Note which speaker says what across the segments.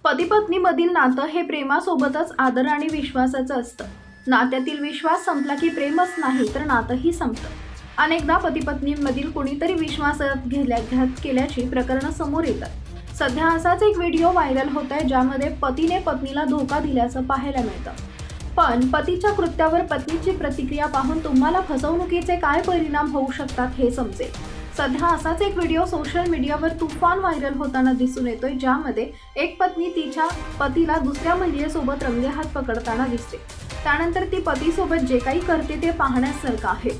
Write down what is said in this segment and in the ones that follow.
Speaker 1: पती पत्नीमधील नातं हे प्रेमासोबतच आदर आणि विश्वासाचं असतं। नात्यातील विश्वास संपला की प्रेमच नाही तर नातंही संपतं। अनेकदा पती पत्नींमधील कोणीतरी विश्वासघात केल्याची प्रकरणं समोर येतात। सध्या असाच एक व्हिडिओ व्हायरल होत आहे ज्यामध्ये पतीने पत्नीला धोका दिल्याचं पाहायला मिळतं। पण पतीच्या कृत्यावर पत्नीची प्रतिक्रिया पाहून तुम्हाला फसवणुकीचे काय परिणाम होऊ शकतात हे समजेल। सध्या असाच एक व्हिडिओ सोशल मीडियावर तुफान व्हायरल होताना दिसून येतोय ज्यामध्ये एक पत्नी तिच्या पतीला दुसऱ्या महिलेसोबत रंगेहात पकडताना दिसते। त्यानंतर ती पतीसोबत जे काही करते ते पाहण्यासारखं आहे।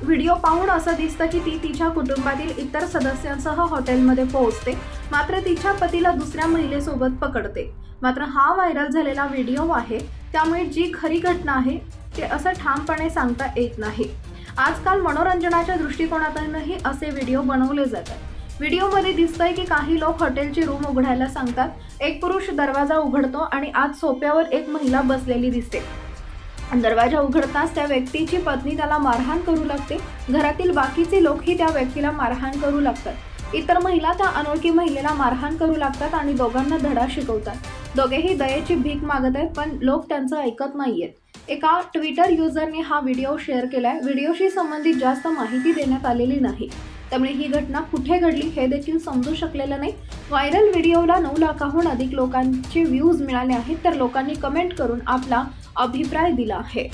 Speaker 1: व्हिडिओ पाहून असं दिसतं की ती तिच्या कुटुंबातील इतर सदस्यांसह हॉटेलमध्ये पोहोचते, मात्र तिच्या पतीला दुसऱ्या महिलेसोबत पकडते। मात्र हा व्हायरल झालेला व्हिडिओ आहे, त्यामुळे जी खरी घटना आहे ते असं ठामपणे सांगता येत नाही। आजकाल मनोरंजनाच्या दृष्टिकोनातूनही असे व्हिडिओ बनवले जातात। व्हिडिओमध्ये दिसतंय की काही लोक हॉटेलची रूम उघडायला सांगतात। एक पुरुष दरवाजा उघडतो आणि आत सोफ्यावर एक महिला बसलेली दिसते। दरवाजा उघडताच त्या व्यक्तीची पत्नी त्याला मारहाण करू लागते। घरातील बाकीचे लोकही त्या व्यक्तीला मारहाण करू लागतात। इतर महिला त्या अनोळखी महिलेला मारहाण करू लागतात आणि दोघांना धडा शिकवतात। दोघेही दयेची भीक मागत आहेत, पण लोक त्यांचं ऐकत नाहीयेत। एका ट्विटर युजरने हा व्हिडिओ शेअर केलाय। व्हिडिओशी संबंधित जास्त माहिती देण्यात आलेली नाही, त्यामुळे ही घटना कुठे घडली हे देखील समजू शकलेलं नाही। व्हायरल व्हिडिओला 9 लाखाहून अधिक लोकांचे व्ह्यूज मिळाले आहेत, तर लोकांनी कमेंट करून आपला अभिप्राय दिला आहे।